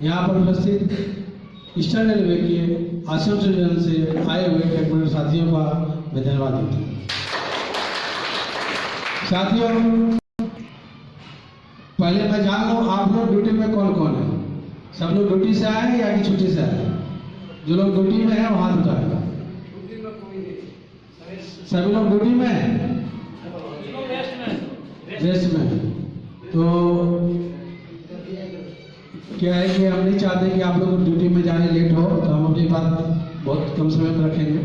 यहाँ पर उपस्थित ईस्टर्न रेलवे के एसोसिएशन से आए हुए टेक्निकल साथियों का मैं धन्यवाद देता हूँ। साथियों, पहले मैं जान लूँ आप लोग ड्यूटी में कौन कौन है। सब लोग ड्यूटी से आए हैं या कि छुट्टी से आए? जो लोग ड्यूटी में हैं वो हाथ उठाएगा। सभी लोग ड्यूटी में हैं, रेस्ट में। तो क्या है कि हम नहीं चाहते कि आप लोग ड्यूटी में जाने लेट हो, तो हम अपनी बात बहुत कम समय में रखेंगे।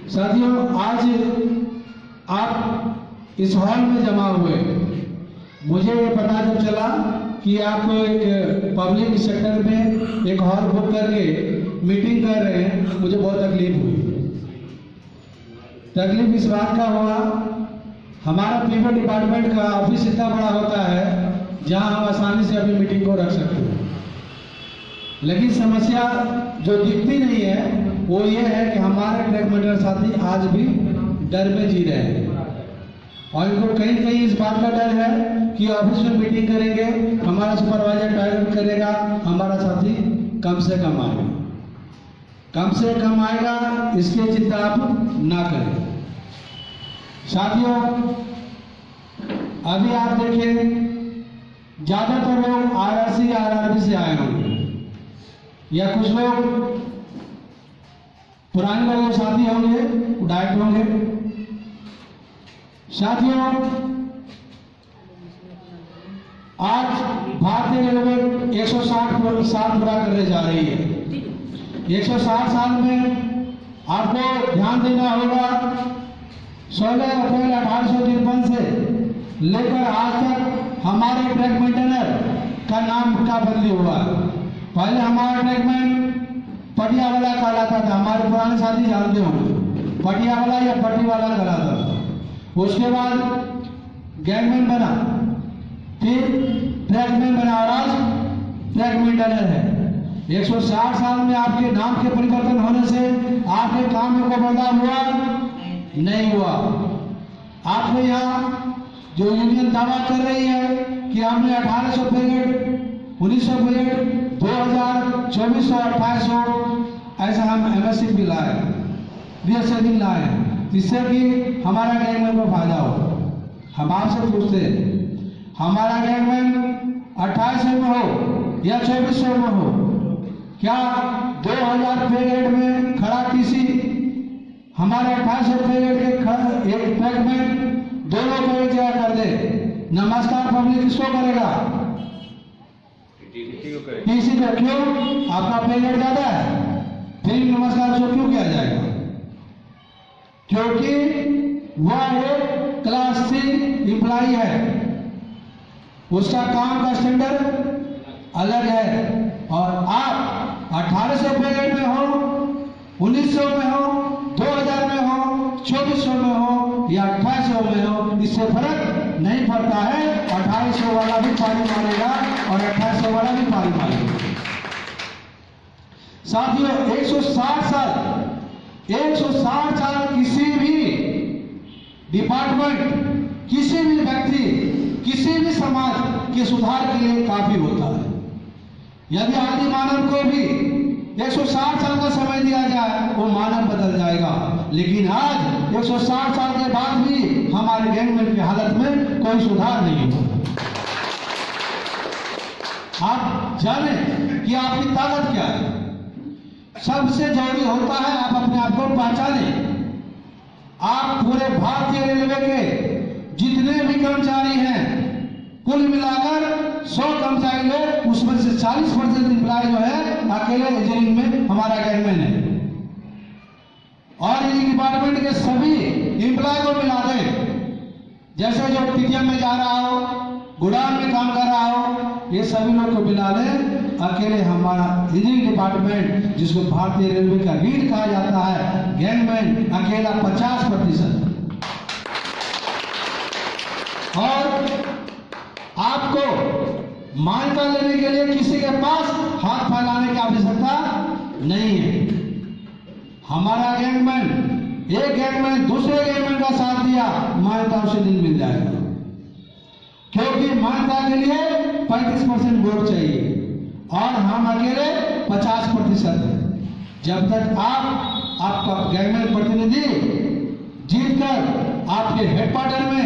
साथियों, आज आप इस हॉल में जमा हुए, मुझे ये पता जब चला कि आप एक पब्लिक सेक्टर में एक हॉल बुक करके मीटिंग कर रहे हैं, मुझे बहुत तकलीफ हुई। तकलीफ इस बात का हुआ, हमारा पीपीओ डिपार्टमेंट का ऑफिस इतना बड़ा होता है जहां हम आसानी से अपनी मीटिंग को रख सकते हैं, लेकिन समस्या जो दिखती नहीं है वो ये है कि हमारे ट्रैक मेंटेनर साथी आज भी डर में जी रहे हैं और इनको कहीं कहीं इस बात का डर है कि ऑफिस में मीटिंग करेंगे, हमारा सुपरवाइजर टारगेट करेगा, हमारा साथी कम से कम आएगा, कम से कम आएगा, इसकी चिंता आप ना करें। साथियों, अभी आप देखिए ज्यादातर लोग आरआरसी आरआरबी से आए होंगे या कुछ लोग पुराने लोगों के साथी होंगे, डायरेक्ट होंगे। साथियों, आज भारतीय रेलवे 160 साल पूरा करने जा रही है। 160 साल में आपको ध्यान देना होगा, 16 अप्रैल 1853 से लेकर आज तक हमारे ट्रैक मेंटेनर का नाम का बदली हुआ। पहले हमारा ट्रैकमैन पटियावाला कहलाता था, हमारे पुराने साथी जानते होंगे, पटियावाला या पट्टीवाला कहलाता था। उसके बाद गैंगमैन बना, फिर ट्रैकमैन बना और आज ट्रैक मेंटेनर है। 160 साल में आपके नाम के परिवर्तन होने से आपके काम में कोई बदलाव हुआ नहीं हुआ। आपको यहाँ जो यूनियन दावा कर रही है कि हमने 1800 ब्रिगेड, 1900 ब्रिगेड, 2000, 2400, 2800 ऐसा हम एमएससी भी लाए, बीएससी लाए, जिससे कि हमारा गैंगमैन को फायदा हो। हम आपसे पूछते हैं, हमारा गैंगमैन 2800 में हो या 2400 में हो, क्या 2000 ब्रिगेड में खड़ा टीसी हमारे 2800 ब्रिगेड के एक ट्रैकमैन दोनों को एक जगह कर दे, नमस्कार पब्लिक किसको करेगा? टीसी को। क्यों? आपका पेमेंट ज्यादा है, फिर नमस्कार उसको क्यों किया जाएगा? क्योंकि वह एक क्लास 3 एम्प्लॉई है, उसका काम का स्टैंडर्ड अलग है। और आप 1800 ब्रिगेड में हो, 1900 में हो, 2000 में हो, 2400 में हो या 2800 में हो, इससे फर्क नहीं पड़ता है। 2800 वाला भी पानी मारेगा और 2800 वाला भी पानी मारेगा। साथियों, 160 साल किसी भी डिपार्टमेंट, किसी भी व्यक्ति, किसी भी समाज के सुधार के लिए काफी होता है। यदि आदि मानव को भी 160 साल का समय दिया जाए, वो मानव बदल जाएगा। लेकिन आज 160 साल के बाद भी हमारे गैंगमैन की हालत में कोई सुधार नहीं हुआ। आप जाने कि आपकी ताकत क्या है। सबसे जरूरी होता है आप अपने आप को पहचाने। आप पूरे भारतीय रेलवे के जितने भी कर्मचारी हैं, कुल मिलाकर 100 कर्मचारी लोग, उसमें से 40% एम्प्लॉय जो है अकेले इंजीनियरिंग में हमारा गैंगमैन है। और इस डिपार्टमेंट के सभी एम्प्लॉय को मिला दें, जैसे जो टीटीएम में जा रहा हो, गुडाउन में काम कर रहा हो, ये सभी लोग को मिला लें। अकेले हमारा इंजीनियरिंग डिपार्टमेंट, जिसको भारतीय रेलवे का रीढ़ कहा जाता है, गैंगमैन अकेला 50%। और आपको मान्यता लेने के लिए किसी के पास हाथ फैलाने की आवश्यकता नहीं है। हमारा गैंगमैन, एक गैंगमैन दूसरे गैंगमैन का साथ दिया, मान्यता उसे दिन मिल जाएगा। क्योंकि मान्यता के लिए 35% वोट चाहिए और हम अकेले 50% है। जब तक आपका गैंगमैन प्रतिनिधि जीतकर आपके हेडक्वार्टर में,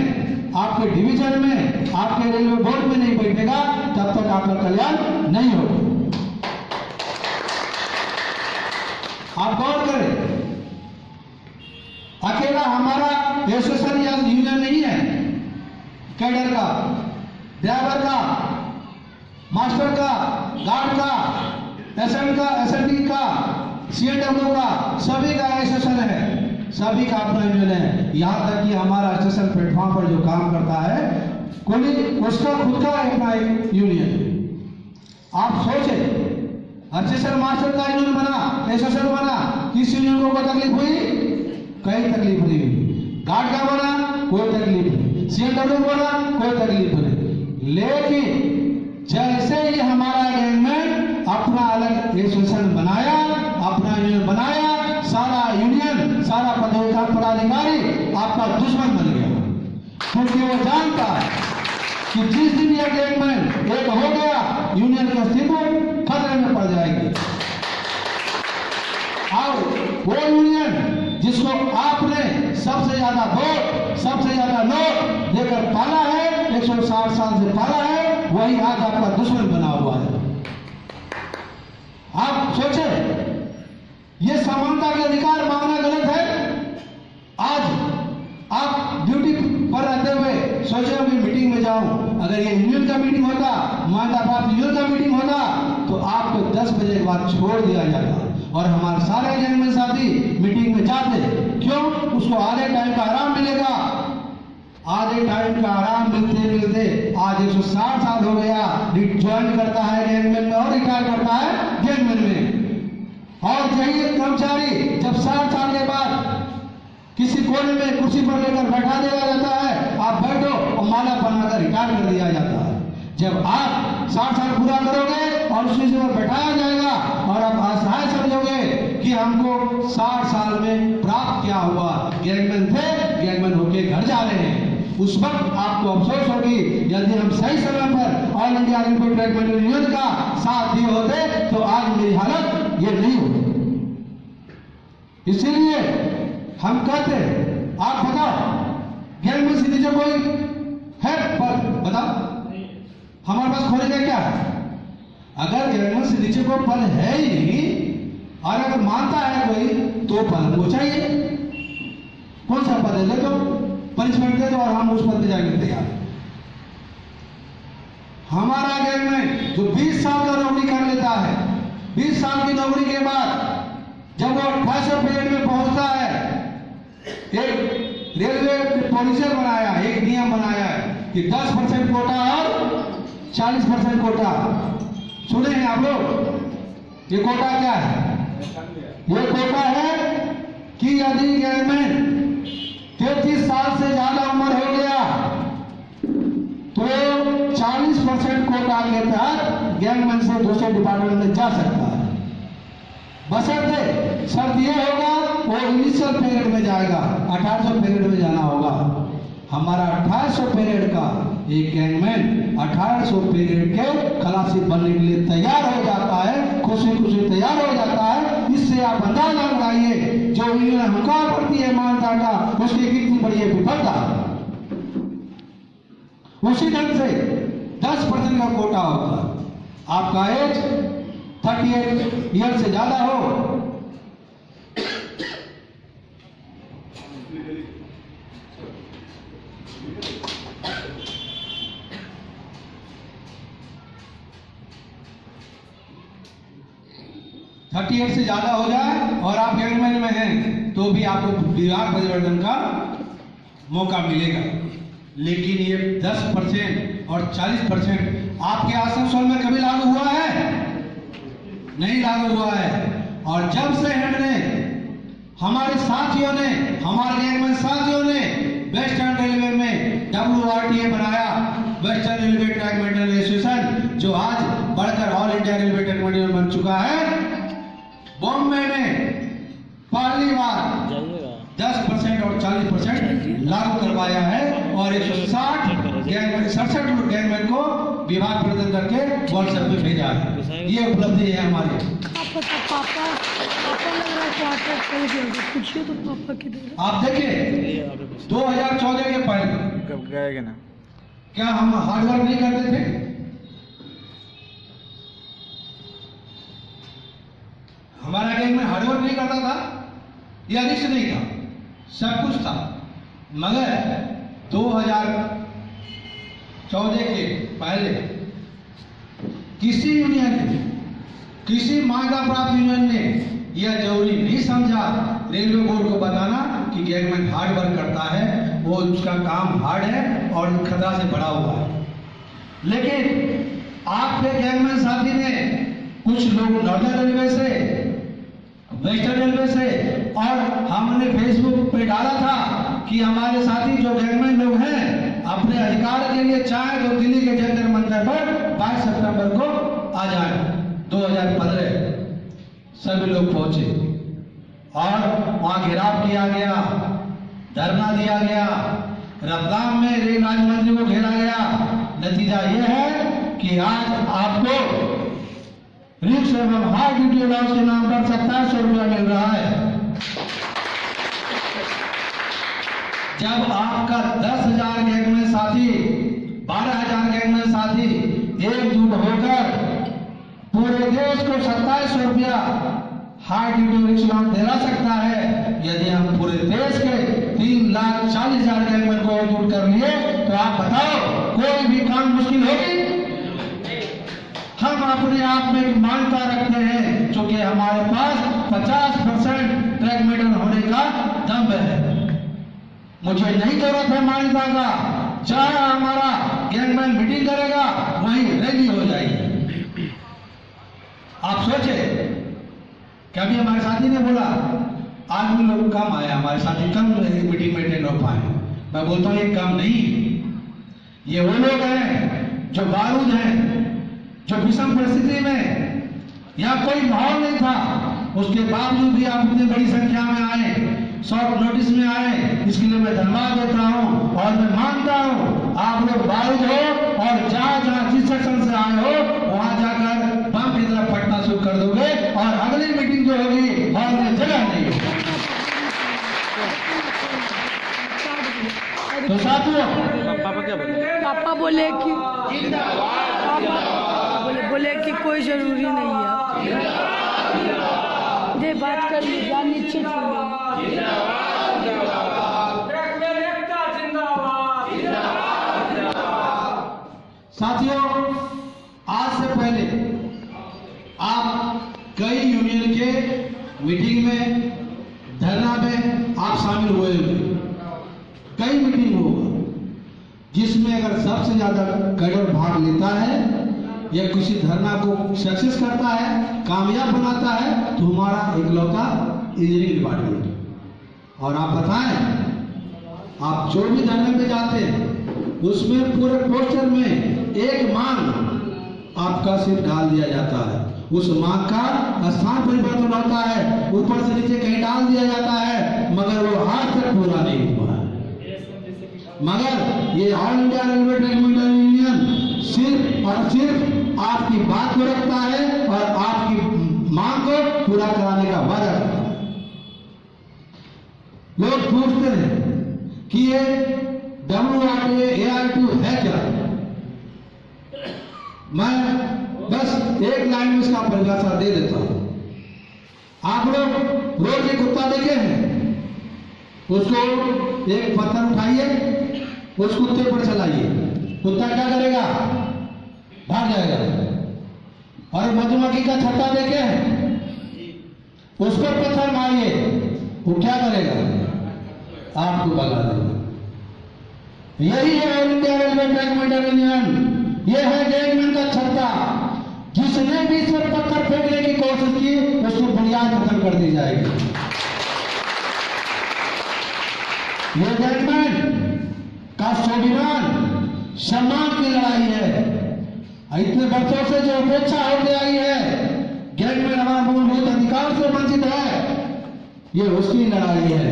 आपके डिवीजन में, आपके रेलवे बोर्ड में नहीं बैठेगा, तब तक आपका कल्याण नहीं होगा। आप गौर करें, अकेला हमारा एसोसिएशन या यूनियन नहीं है, कैडर का, ड्राइवर का, मास्टर का, गार्ड का, एसएम का, एसएनडी का, सीएडब्ल्यू का, सभी का एसोसिएशन है, सभी का अपना यूनियन है। यहाँ तक कि हमारा स्टेशन प्लेटफॉर्म पर जो काम करता है कोई, उसका खुद का अपना एक यूनियन है। आप सोचे, स्टेशन मास्टर का यूनियन बना, एसोसिएशन बना, किस यूनियन को तकलीफ हुई? कई तकलीफ नहीं हुई। गार्ड का बना, कोई तकलीफ नहीं। सीएडब्ल्यू बना, कोई तकलीफ नहीं। लेकिन जैसे ही हमारा गैंगमैन अपना अलग एसोसिएशन बनाया, अपना यूनियन बनाया, सारा यूनियन, सारा पदाधिकारी आपका दुश्मन बन गया, क्योंकि वो जानता है कि जिस दिन यह गैंगमैन एक हो गया, यूनियन की अस्तित्व खतरे में पड़ जाएगी। और वो यूनियन जिसको आपने सबसे ज्यादा वोट, सबसे ज्यादा नोट देकर पाला है, 160 साल से पाला है, वही आज आपका दुश्मन बना हुआ है। आप सोचे, ये समानता के अधिकार मांगना गलत है? आज आप ड्यूटी पर रहते हुए सोचे कि मीटिंग में जाऊं, अगर ये यूनियन का मीटिंग होता, मान्यता प्राप्त यूनियन का मीटिंग होता, तो आपको 10 बजे के बाद छोड़ दिया जाता और हमारे सारे गैंगमैन साथी मीटिंग में जाते। क्यों? उसको आधे टाइम का आराम मिलेगा। आधे टाइम का आराम मिलते मिलते आज 160 साल हो गया, ज्वाइन करता है गैंगमैन में और रिटायर करता है गैंगमैन में। और यही कर्मचारी जब 60 साल के बाद किसी कोने में कुर्सी पर लेकर बैठा दिया जाता है, आप बैठो और माला बनाकर रिटायर कर दिया जाता है। जब आप 60 साल पूरा करोगे और उसी से बैठाया जाएगा और आप असहाय समझोगे कि हमको 60 साल में प्राप्त क्या हुआ, गैंगमैन थे, गैंगमैन होके घर जा रहे हैं, उस वक्त आपको अफसोस होगी। यदि हम सही समय पर all India railway track maintenance union का साथ दिए होते तो आज मेरी हालत ये नहीं होती। इसीलिए हम कहते, आप बताओ गैंगमैन से नीचे कोई है पर बताओ, हमारे पास खोने का क्या है? अगर गैंगमैन से नीचे कोई पद है ही नहीं और अगर मानता है कोई तो पद हमको चाहिए। कौन सा पद है? ले दो, पनिशमेंट दे दो और हम उस पद पे जाने तैयार। हमारा गैंगमैन जो 20 साल का नौकरी कर लेता है, 20 साल की नौकरी के बाद जब वो 28वें पीरियड में पहुंचता है, एक रेलवे पॉलिसी बनाया, एक नियम बनाया है कि 10% कोटा और 40% कोटा। सुने हैं आप लोग? ये कोटा क्या है? ये कोटा है कि यदि गैंगमैन 33 साल से ज्यादा उम्र हो गया तो 40% कोटा के तहत गैंगमैन से दूसरे डिपार्टमेंट में जा सकता है। बशर्ते शर्त ये होगा वो इनिशियल पीरियड में जाएगा, 1800 पीरियड में जाना होगा। हमारा 1800 पीरियड का एक गैंगमैन 1800 पीरियड के खलासी बनने के लिए तैयार हो जाता है, खुशी खुशी तैयार हो जाता है। इससे आप अंदाजा लगाइए जो यूनियन हंकार करती है मानता का, उसकी कितनी बड़ी विफलता। उसी ढंग से 10% का कोटा होगा। आपका एज 38 ईयर से ज्यादा हो, $38 से ज्यादा हो जाए और आप गैंगमैन में हैं तो भी आपको विभाग परिवर्तन का मौका मिलेगा। लेकिन ये 10% और 40% आपके आसनसोल में कभी लागू हुआ है? नहीं लागू हुआ है। और जब से हमने, हमारे साथियों ने, हमारे गैंगमैन साथियों ने वेस्टर्न रेलवे में WRTA बनाया, western railway track maintenance association, जो आज बढ़कर all India railway track maintenance बन चुका है। बॉम्बे में पहली बार 10% और 40% लागू करवाया है और 167 गैंगमैन को विभाग प्रदान करके व्हाट्सएप पे भेजा है। ये उपलब्धि है हमारी। पापा लग रहा है क्वार्टर सही होगा, पूछिए तो पापा किधर। आप देखिए 2014 के पहले कब गए ना, क्या हम हार्डवर्क नहीं करते थे? हमारा गैंग में हार्डवर्क नहीं करता था, यह अनिष्ट नहीं था, सब कुछ था। मगर 2014 के पहले किसी यूनियन ने, किसी मान्यता प्राप्त यूनियन ने यह जरूरी नहीं समझा रेलवे बोर्ड को बताना कि गैंगमैन हार्ड वर्क करता है, वो उसका काम हार्ड है और खतरा से भरा हुआ है। लेकिन आपके गैंगमैन साथी ने, कुछ लोग नॉर्दर्न रेलवे से, वेस्टर्न रेलवे से, और हमने फेसबुक पे डाला था कि हमारे साथी जो गैंगमैन लोग हैं अपने अधिकार के लिए चाहे तो दिल्ली के जंतर मंतर पर 22 सितंबर को आ जाए। 2015 सभी लोग पहुंचे और वहां घेराव किया गया, धरना दिया गया, रतलाम में रेल राज्य मंत्री को घेरा गया। नतीजा यह है कि आज आपको रिक्स एवं हाई ड्यूटी अलाउंस के नाम पर 2700 रुपया मिल रहा है। जब आपका 10,000 गैंगमैन साथी, 12,000 गैंगमैन साथी एकजुट होकर पूरे देश को 2700 रुपया हाई ड्यूटी रिक्स अलाउंस दिला सकता है, यदि हम पूरे देश के 3,40,000 गैंगमैन को एकजुट कर लिए तो आप बताओ कोई भी काम मुश्किल होगी? हम अपने आप में मान्यता रखते हैं क्योंकि हमारे पास 50% ट्रैक मेडल होने का दम है। मुझे नहीं जरूरत है मान्यता का, जहां हमारा गैंगमैन मीटिंग करेगा वहीं रैली हो जाएगी। आप सोचे, कभी हमारे साथी ने बोला आदमी लोग कम आए, हमारे साथी कम मीटिंग में अटेंड हो पाए। मैं बोलता हूं ये कम नहीं, ये वो लोग हैं जो बारूद हैं, जो विषम परिस्थिति में यहाँ कोई माहौल नहीं था, उसके बावजूद भी आप इतनी बड़ी संख्या में आए, शॉर्ट नोटिस में आए, इसके लिए मैं धन्यवाद देता हूँ। और मैं मानता हूँ आप लोग बारूद हो और जहाँ जहाँ जिस सेक्शन से आए हो वहां जाकर बम की तरफ फटना शुरू कर दोगे और अगली मीटिंग जो होगी हॉल में जगह नहीं होगी। तो साथियों, पापा क्या बोले? पापा बोले कि कोई जरूरी नहीं है, ये बात कर ली जान नीचे साथियों, आज से पहले आप कई यूनियन के मीटिंग में, धरना में आप शामिल हुए होंगे, कई मीटिंग होगा जिसमें अगर सबसे ज्यादा कैडर भाग लेता है या किसी धरना को सक्सेस करता है, कामयाब बनाता है, तो हमारा इकलौता इंजीनियरिंग डिपार्टमेंट। और आप बताएं, आप जो भी धरने पे जाते हैं उसमें पूरे पोस्टर में एक मांग आपका सिर्फ डाल दिया जाता है, उस मांग का स्थान परिवर्तन होता है, ऊपर से नीचे कहीं डाल दिया जाता है, मगर वो आज तक पूरा नहीं हुआ है। मगर ये all India railway track medal union सिर्फ और सिर्फ आपकी बात को रखता है और आपकी मांग को पूरा कराने का वादा करता है। लोग पूछते हैं कि ये WRA-AR2 है क्या? मैं बस एक लाइन में इसका परिभाषा दे देता हूं। आप लोग रोज एक कुत्ता देखे हैं, उसको एक पत्थर उठाइए, उस कुत्ते पर चलाइए, कुत्ता क्या करेगा? भाग जाएगा। और मधुमक्खी का छत्ता देखे हैं, उस पर पत्थर मारिए, वो क्या करेगा? आपको भगा देगा। यही है all India railway track medal union, यह है गैंगमैन का छत्ता। जिसने भी इस पर पत्थर फेंकने की कोशिश की उसकी बुनियाद खत्म कर दी जाएगी। ये गैंगमैन का स्वाभिमान, सम्मान की लड़ाई है। इतने वर्षों से जो उपेक्षा होती आई है, गैंगमैन हमारा मूलभूत अधिकार से वंचित है, ये उसकी लड़ाई है।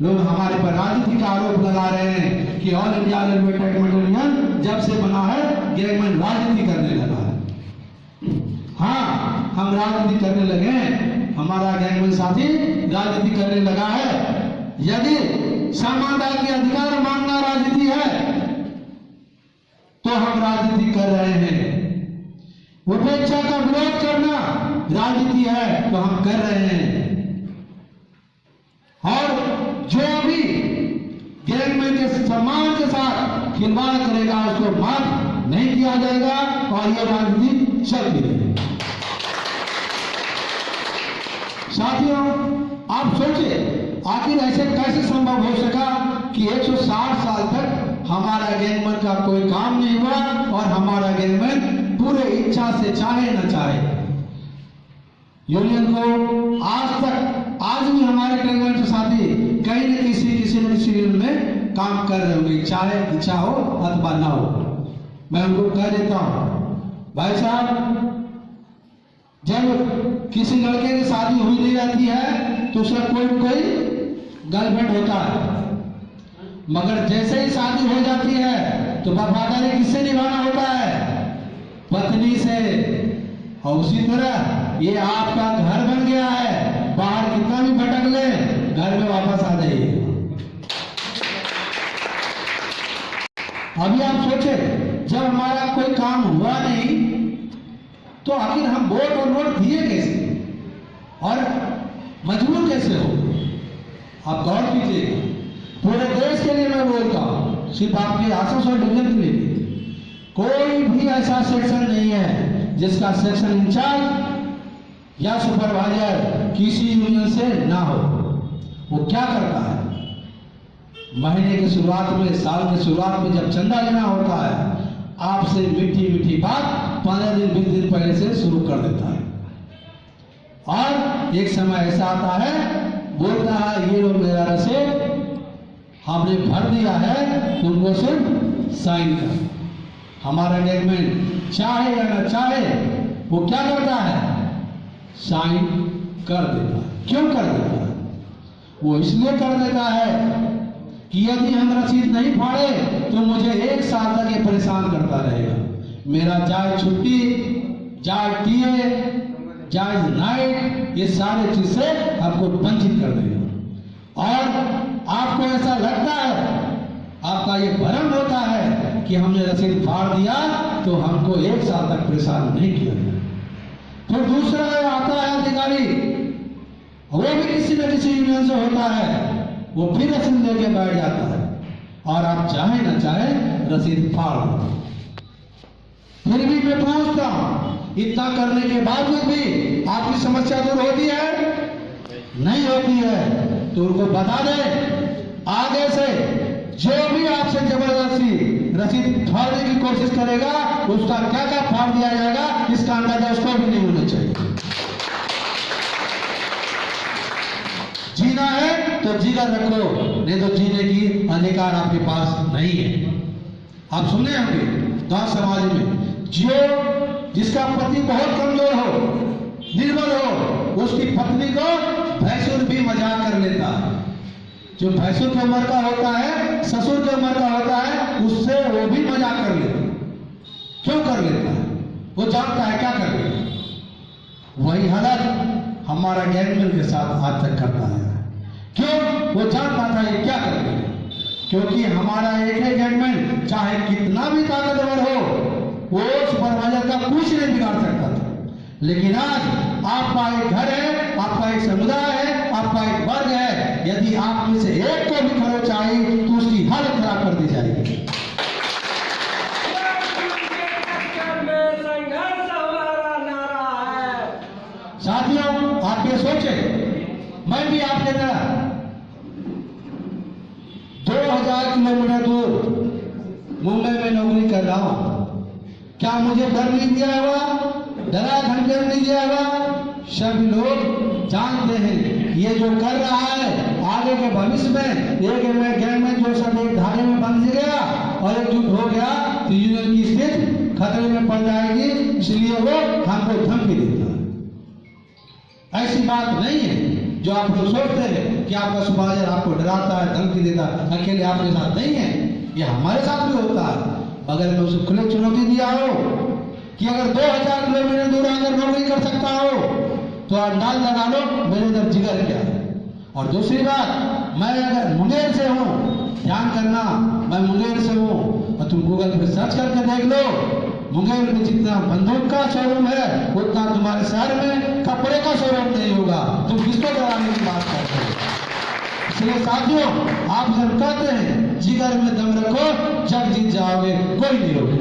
लोग हमारे पर राजनीति का आरोप लगा रहे हैं कि ऑल इंडिया रेलवे ट्रैकमेंट यूनियन जब से बना है गैंगमैन राजनीति करने लगा है। हाँ, हम राजनीति करने लगे हैं, हमारा गैंगमैन साथी राजनीति करने लगा है। यदि समानता के अधिकार मांगना राजनीति है तो हम राजनीति कर रहे हैं, उपेक्षा का विरोध करना राजनीति है तो हम कर रहे हैं। और जो भी गैंगमैन के सम्मान के साथ खिलवाड़ करेगा उसको माफ नहीं किया जाएगा और ये राजनीति चलती रहेगी। साथियों, आप सोचिए आखिर ऐसे कैसे संभव हो सका कि 160 साल तक हमारा गैंगमैन का कोई काम नहीं हुआ और हमारा गैंगमैन पूरे इच्छा से चाहे न चाहे यूनियन को आज भी हमारे गैंगमैन के साथी कहीं न किसी न किसी यूनियन में काम कर रहे होंगे, चाहे इच्छा हो अथवा ना हो। मैं उनको कह देता हूं, भाई साहब, जब किसी लड़के की शादी हुई नहीं रहती है तो उसका कोई गर्लफ्रेंड होता है, मगर जैसे ही शादी हो जाती है तो वफादारी किससे निभाना होता है? पत्नी से। और उसी तरह ये आपका घर बन गया है, बाहर कितना भी भटक ले घर में वापस आ जाइए। अभी आप सोचे जब हमारा कोई काम हुआ नहीं तो आखिर हम वोट और नोट दिए कैसे और मजबूर कैसे हो? आप गौर कीजिए, पूरे देश के लिए मैं बोलता हूं, सिर्फ आपके आसनसोल डिवीजन के लिए कोई भी ऐसा सेक्शन नहीं है जिसका सेक्शन इंचार्ज या सुपरवाइजर किसी यूनियन से ना हो। वो क्या करता है, महीने की शुरुआत में, साल की शुरुआत में जब चंदा लेना होता है, आपसे मीठी मीठी बात 15 दिन 20 दिन पहले से शुरू कर देता है। और एक समय ऐसा आता है, बोलता है ये लो मेरा रसीद हमने भर दिया है, तुमको सिर्फ साइन कर। हमारा गैंगमैन चाहे या न चाहे वो क्या करता है? साइन कर देता है। क्यों कर देता है? वो इसलिए कर देता है कि यदि हम रसीद नहीं फाड़े तो मुझे 1 साल तक ये परेशान करता रहेगा। मेरा जायज छुट्टी, जायज टीए, जायज नाइट, ये सारे चीज से आपको वंचित कर देगा। और आपको ऐसा लगता है, आपका ये भ्रम होता है कि हमने रसीद फाड़ दिया तो हमको 1 साल तक परेशान नहीं किया। फिर दूसरा आता है अधिकारी, वो भी किसी न किसी यूनियन से होता है, वो फिर रसीद लेके बैठ जाता है और आप चाहे ना चाहे रसीद फाड़ दो। फिर भी मैं पूछता हूं, इतना करने के बावजूद भी आपकी समस्या दूर होती है? नहीं होती है। तो उनको बता दें, आगे से जो भी आपसे जबरदस्ती रसीद फाड़ने की कोशिश करेगा उसका क्या क्या फाड़ दिया जाएगा, इसका अंदाजा उसको भी नहीं होना चाहिए। जीना है तो जीना रखो, नहीं तो जीने की अधिकार आपके पास नहीं है। आप सुने होंगे गांव समाज में, जिसका पति बहुत कमजोर हो, निर्बल हो, उसकी पत्नी को भैंसुर भी मजाक कर लेता है। जो भैंसुर की उम्र का होता है, ससुर की उम्र का होता है, उससे वो भी मजाक कर लेता है। क्यों कर लेता है? वो जानता है क्या कर लेता। वही हालत हमारा गैंगमैन के साथ आज तक करता है। क्यों? वो जानता था ये क्या कर लेगा, क्योंकि हमारा एक गैंगमैन चाहे कितना भी ताकतवर हो, वो सुपरवाइजर का कुछ नहीं बिगाड़ सकता था। लेकिन आज आपका एक घर है, आपका एक समुदाय है, आपका एक वर्ग है, यदि आप में से एक को भी खरोच आई तो उसकी हालत खराब कर दी जाएगी। साथियों, आप ये सोचे, मैं भी आपके तरह 2000 किलोमीटर दूर मुंबई में नौकरी कर रहा हूं। क्या मुझे डर नहीं दिया हुआ, डरा धमकी नहीं दिया हुआ? सभी लोग जानते हैं ये जो कर रहा है आगे के भविष्य में एक गैंगमैन जो सब एक धागे में बंध गया और एकजुट हो गया तो यूनियन की स्थिति खतरे में पड़ जाएगी, इसलिए वो हमको धमकी देता है। ऐसी बात नहीं है जो आप लोग सोचते हैं कि आपका सुपरवाइजर आपको डराता है, धमकी देता है, अकेले आपके साथ नहीं है, ये हमारे साथ भी होता है। अगर मैं उसे खुले चुनौती दिया हो कि अगर 2000 किलोमीटर दूर अगर नौकरी कर सकता हो तो अंदाज लगा लो मेरे अंदर जिगर क्या है। और दूसरी बात, मैं अगर मुंगेर से हूँ, ध्यान करना, मैं मुंगेर से हूँ, और तुम गूगल पर सर्च करके देख लो, मुंगेर में जितना बंदूक का शोरूम है उतना तुम्हारे शहर में कपड़े का शोरूम नहीं होगा। तुम किसको डराने की बात करते हो? इसलिए साथियों, आप जब कहते हैं जिगर में दम रखो, जग जीत जाओगे, कोई नहीं रोके।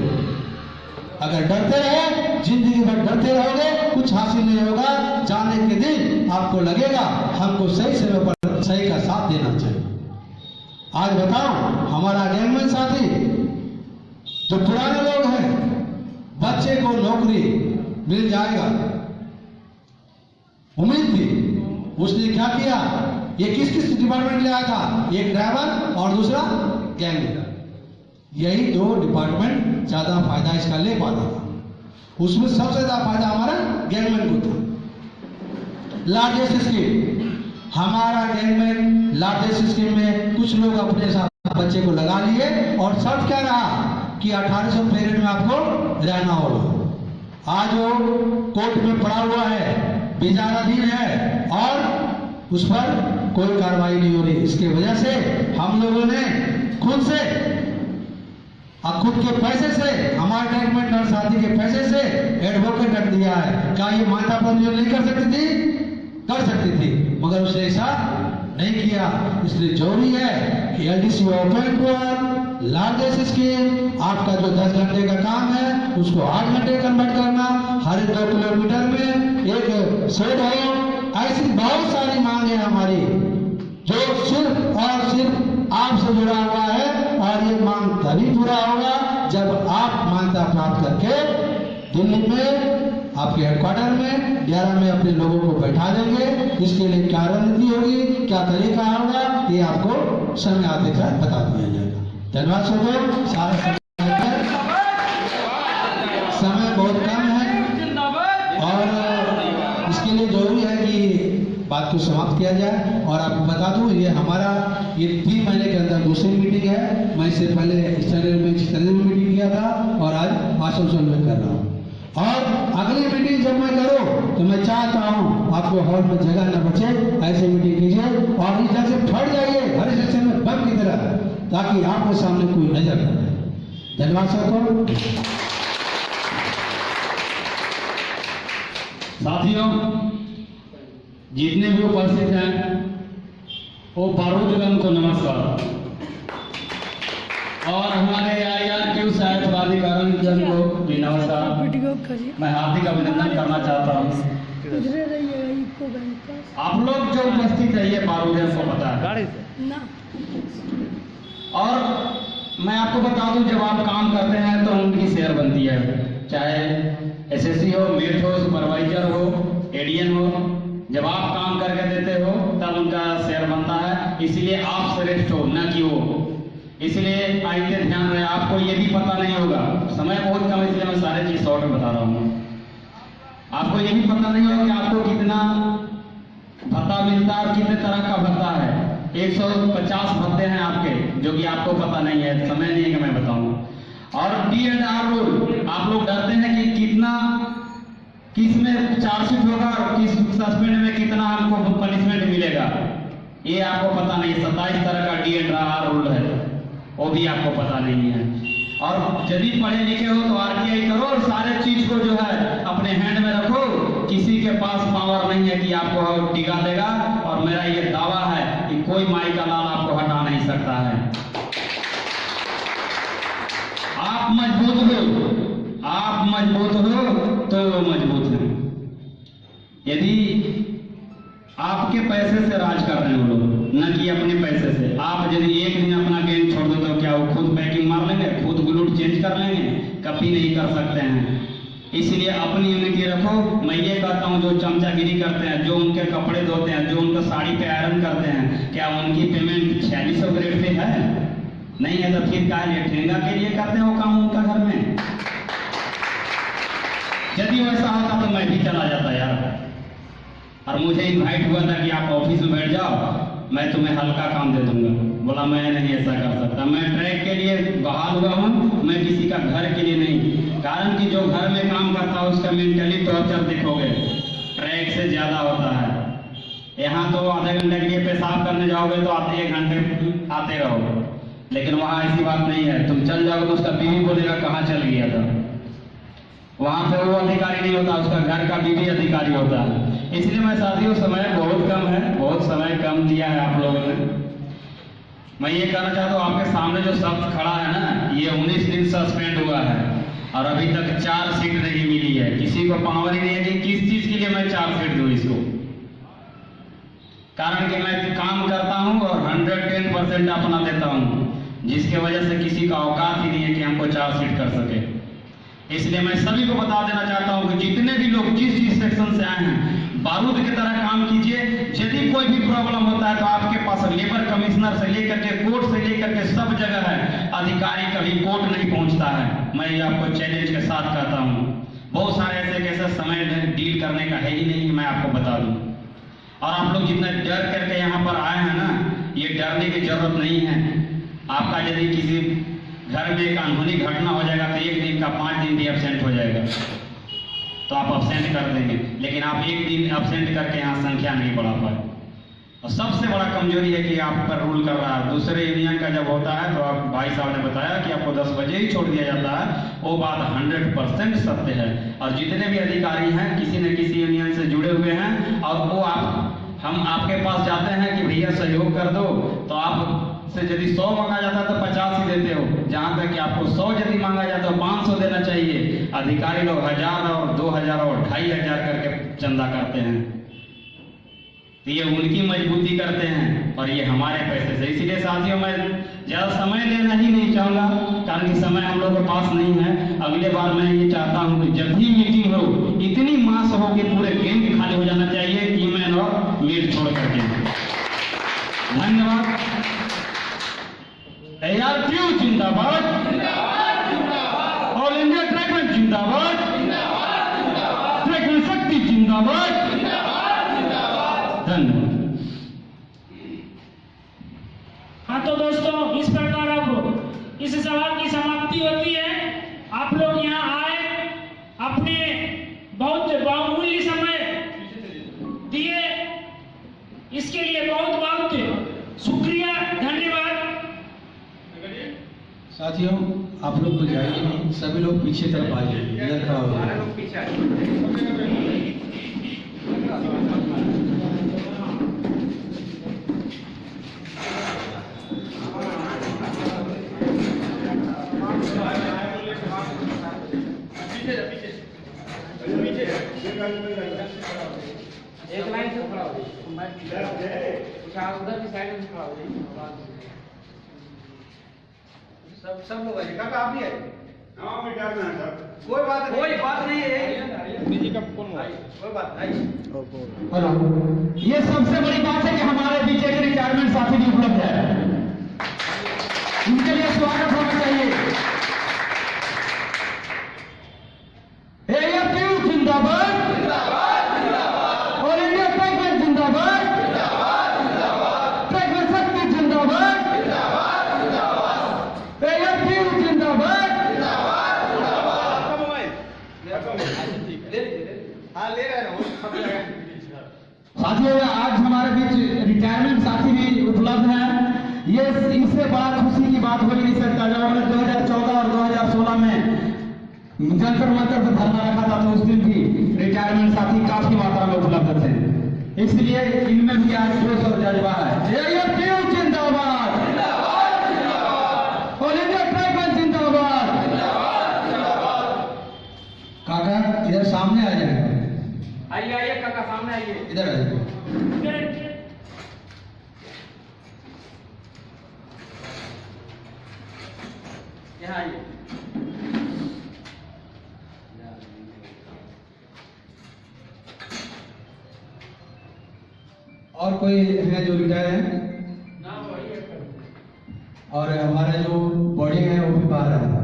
अगर डरते रहे, जिंदगी भर डरते रहोगे, कुछ हासिल नहीं होगा। जाने के दिन आपको लगेगा हमको सही समय पर सही का साथ देना चाहिए। आज बताओ, हमारा गैंगमैन साथी जो पुराने लोग हैं, बच्चे को नौकरी मिल जाएगा उम्मीद थी, उसने क्या किया, ये किस किस डिपार्टमेंट ले आया था, एक ड्राइवर और दूसरा गैंगमैन। यही दो डिपार्टमेंट ज्यादा फायदा इसका ले पाता था। उसमें सबसे ज्यादा फायदा हमारा गैंगमैन को था। लार्जेस्ट स्कीम, हमारा गैंगमैन लार्जेस्ट स्कीम में कुछ लोग अपने साथ बच्चे को लगा लिए और शर्त क्या रहा कि 1800 पीरियड में आपको रहना होगा। आज वो कोर्ट में पड़ा हुआ है, विचाराधीन है और उस पर कोई कार्रवाई नहीं हो रही। इसकी वजह से हम लोगों ने खुद से खुद के पैसे से, हमारे गैंगमैन और साथी के पैसे से एडवोकेट रख दिया है। क्या ये माता पंजीयन नहीं कर सकती थी? कर सकती थी, मगर उसने ऐसा नहीं किया। इसलिए जरूरी है कि LDC open for largest scheme, आपका जो 10 घंटे का काम है उसको 8 घंटे कन्वर्ट करना, हर 2 किलोमीटर में एक शेड हो। ऐसी बहुत सारी मांग है हमारी जो सिर्फ और सिर्फ आपसे जुड़ा हुआ है, और ये मांग तभी पूरा होगा जब आप मान्यता प्राप्त करके दिल्ली में आपके हेडक्वार्टर में डेरा में अपने लोगों को बैठा देंगे। इसके लिए क्या रणनीति होगी, क्या तरीका होगा, ये आपको समय आते का बता दिया जाएगा। धन्यवाद सबको। सारा समय बहुत कम है और इसके लिए जरूरी है कि बात को समाप्त किया जाए। और आपको बता दूं, ये हमारा ये 3 महीने के अंदर दूसरी मीटिंग है। मैं इससे पहले स्टैंडर्ड में मीटिंग किया था और आज आसनसोल में कर रहा हूँ। और अगली मीटिंग जब मैं करूं तो मैं चाहता हूं आपको हॉल में जगह न बचे, ऐसे मीटिंग कीजिए और इधर से फट जाइए हर सेक्शन में बम की तरह, ताकि आपके सामने कोई नजर न आए। धन्यवाद सबको। साथियों, जितने भी उपस्थित हैं वो बारूदगंज को नमस्कार, और हमारे IRQ सहायक पदाधिकारी जन को भी नमस्कार। वीडियो करिए। मैं हार्दिक अभिनंदन करना चाहता हूँ। उधरे रहिएगा, इको बैंक पास। आप लोग जो उपस्थित है ये बारूदगंज को पता है गाड़ी से ना, और मैं आपको बता दूं, जब आप काम करते हैं तो उनकी शेयर बनती है, चाहे SSC हो, मेट हो, सुपरवाइजर हो, ADN हो। जब आप काम करके देते हो तब उनका शेयर बनता है। इसलिए आप श्रेष्ठ हो, न कि वो। इसलिए आइए ध्यान रहे, आपको ये भी पता नहीं होगा, समय बहुत कम है इसलिए मैं सारे चीज शॉर्ट में बता रहा हूँ। आपको ये भी पता नहीं होगा कि आपको कितना भत्ता मिलता है और कितने तरह का भत्ता है। 150 भत्ते हैं आपके, जो कि आपको पता नहीं है, समय नहीं है कि मैं बताऊं। और D&R रूल, आप लोग डरते हैं कि कितना, किस में चार्जशीट होगा और किस सस्पेंड में कितना हमको पनिशमेंट मिलेगा, ये आपको पता नहीं। 27 तरह का D&R रूल है, वो भी आपको पता नहीं है। और यदि पढ़े लिखे हो तो RTI करो और सारे चीज को जो है अपने हैंड में रखो। किसी के पास पावर नहीं है कि आपको टिका देगा, और मेरा ये दावा है कि कोई माई का लाल आपको हटा नहीं सकता है। आप मजबूत हो, आप मजबूत हो तो वो मजबूत है। यदि आपके पैसे से राज कर रहे हैं वो लोग, न कि अपने पैसे से। आप यदि एक दिन अपना गेम छोड़ दो तो क्या वो खुद पैकिंग मार लेंगे, खुद ग्लूट चेंज कर लेंगे? कभी नहीं कर सकते हैं। इसलिए अपनी यूनिटी रखो। मैं ये कहता हूँ, जो चमचागिरी करते हैं, जो उनके कपड़े धोते हैं, जो उनका साड़ी पे आयरन करते हैं, क्या उनकी पेमेंट 4600 ग्रेड पे है? नहीं है तो फिर क्या लिए ठेंगा के लिए करते हैं वो काम उनका घर में? यदि वैसा होता तो मैं भी चला जाता यार। और मुझे इनवाइट हुआ था कि आप ऑफिस में बैठ जाओ, मैं तुम्हें हल्का काम दे दूंगा। बोला मैं नहीं ऐसा कर सकता, मैं ट्रैक के लिए बहाल हुआ हूँ, मैं किसी का घर के लिए नहीं। कारण कि जो घर में काम करता है उसका मेंटली टॉर्चर देखोगे ट्रैक से ज़्यादा होता है। यहाँ तो आधे घंटे के लिए पेशाब करने जाओगे तो आधे 1 घंटे आते रहोगे, लेकिन वहाँ ऐसी बात नहीं है। तुम चल जाओगे तो उसका बीवी बोलेगा कहाँ चल गया था। वहाँ पे वो अधिकारी नहीं होता, उसका घर का बीवी अधिकारी होता है। इसलिए मैं साथियों, समय बहुत कम है, बहुत समय कम दिया है आप लोगों ने। मैं ये कहना चाहता हूँ, आपके सामने जो शख्स खड़ा है ना, ये 19 दिन सस्पेंड हुआ है और अभी तक 4 सीट नहीं मिली है। किसी को पावर ही नहीं है कि किस चीज के लिए मैं 4 सीट दूं इसको। कारण कि मैं काम करता हूं और 110% अपना देता हूं, जिसके वजह से किसी का औकात ही नहीं है कि हमको 4 सीट कर सके। इसलिए मैं सभी को बता देना चाहता हूं कि जितने भी लोग जिस सेक्शन से आए हैं, बारूद की तरह काम कीजिए। यदि कोई भी प्रॉब्लम होता है तो आपके पास लेबर कमिश्नर से लेकर के कोर्ट से लेकर के सब जगह है। अधिकारी कभी कोर्ट नहीं पहुंचता है। मैं ये आपको चैलेंज के साथ कहता हूं। बहुत सारे ऐसे समय डील करने का है ही नहीं कि मैं आपको बता दूं। और आप लोग जितना डर करके यहाँ पर आए हैं ना, ये डरने की जरूरत नहीं है। आपका यदि किसी घर में एक अनहोनी घटना हो जाएगा तो 1 दिन का 5 दिन भी एब्सेंट हो जाएगा तो आप एब्सेंट कर देंगे, लेकिन आप 1 दिन एब्सेंट करके यहाँ संख्या नहीं बढ़ा पाए। और सबसे बड़ा कमजोरी है कि आप पर रूल कर रहा है। दूसरे यूनियन का जब होता है तो आप भाई साहब ने बताया कि आपको 10 बजे ही छोड़ दिया जाता है, वो बात 100% सत्य है। और जितने भी अधिकारी हैं किसी न किसी यूनियन से जुड़े हुए हैं और वो हम आपके पास जाते हैं कि भैया सहयोग कर दो, तो आप से यदि 100 मांगा जाता है तो 50 ही देते हो। जहां तक कि आपको 100 यदि मांगा जाता है तो 500 देना चाहिए। अधिकारी लोग 1000 और 2000 और 2500 करके चंदा करते हैं। तो ये उनकी मजबूती करते हैं और ये हमारे पैसे से। इसीलिए साथियों, मैं ज्यादा समय लेना ही नहीं चाहूंगा, कारण कि समय हम लोगों के पास नहीं है। अगले बार मैं ये चाहता हूं कि जब भी मीटिंग हो, इतनी मास हो कि पूरे गैंग खाली हो जाना चाहिए, कीमैन और मीट छोड़ करके। धन्यवाद। ARTU जिंदाबाद, ऑल इंडिया ट्रैकमैन जिंदाबाद, ट्रैकमैन शक्ति जिंदाबाद। धन्यवाद। हाँ तो दोस्तों, इस प्रकार अब इस सवाल की समाप्ति होती है। आप लोग यहाँ आए, अपने बहुत बहुमूल्य समय दिए, इसके लिए बहुत बहुत शुक्रिया, धन्यवाद। साथियों, आप लोग तो जाइए नहीं, सभी लोग पीछे तरफ आइए, इधर खड़ा हो जाइए। एक लाइन से खड़ा हो जाइए, उधर की साइड में खड़ा हो जाइए। सब लोग आइए। काका आप भी आइए। हाँ, मैं डर रहा हूं सर। कोई बात नहीं है। बिजी का कौन हुआ? कोई बात नहीं। हेलो, ये सबसे बड़ी बात है कि हमारे बीच एक रिटायरमेंट साथी भी उपलब्ध है। उनके लिए स्वागत होना चाहिए। ARTU जिंदाबाद, ऑल इंडिया ट्रैकमैन जिंदाबाद, ट्रैकमैन शक्ति जिंदाबाद, ARTU जिंदाबाद। हाँ, ले रहे हैं। साथियों, आज हमारे बीच रिटायरमेंट साथी भी उपलब्ध हैं। ये इससे बड़ा खुशी की बात हो ही नहीं सकता। जब हमने 2014 और 2016 में जंतर मंतर से धरना रखा था तो उस दिन भी रिटायरमेंट साथी काफी मात्रा में उपलब्ध थे। इसलिए इनमें भी आज जोश और जज्बा है। ARTU जिंदाबाद, ऑल इंडिया ट्रैकमैन जिंदाबाद। काका इधर सामने आ जाए। आइए काका, सामने आइए। इधर आइए। यहाँ आइए। और कोई है जो रिटायर है? और हमारे जो बॉडी है वो भी बाहर है।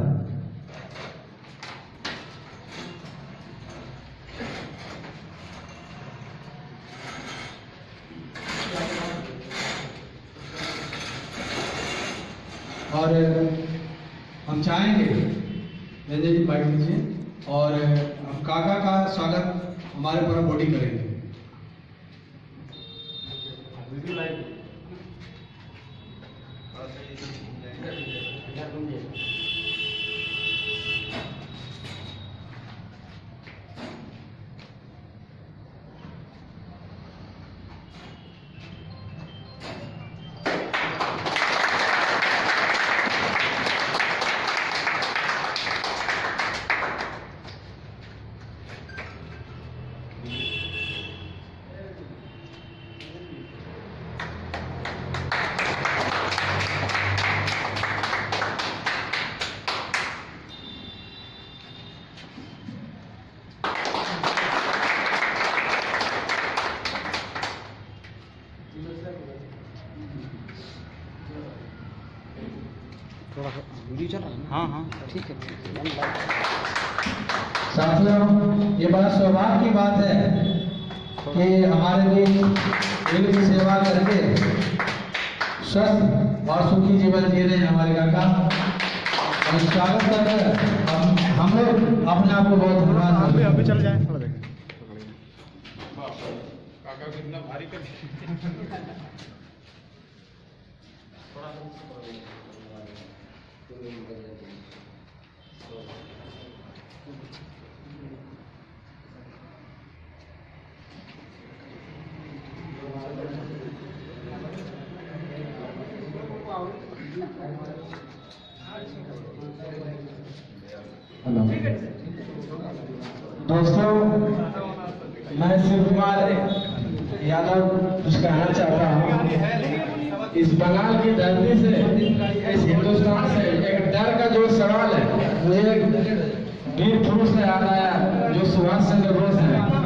और हम चाहेंगे रंजन जी बाइट लीजिए और हम काका का स्वागत हमारे पूरा बॉडी करेंगे। थोड़ा सा वीडियो चल रहा है। हाँ हाँ ठीक है। साथियों, ये बड़ा सौभाग्य की बात है कि हमारे बीच दिल की सेवा करके स्वस्थ और सुखी जीवन जी रहे हैं हमारे काका। और स्वागत कर हम लोग अपने आप को बहुत धन्यवाद देते हैं। अभी चल जाए थोड़ा देखें। काका कितना भारी कर दोस्तों, मैं शिव कुमार यादव कुछ कहना चाहता हूँ। इस बंगाल की धरती से, इस हिंदुस्तान से एक डर का जो सवाल है, मुझे एक वीर पुरुष से याद आया जो सुभाष चंद्र बोस है।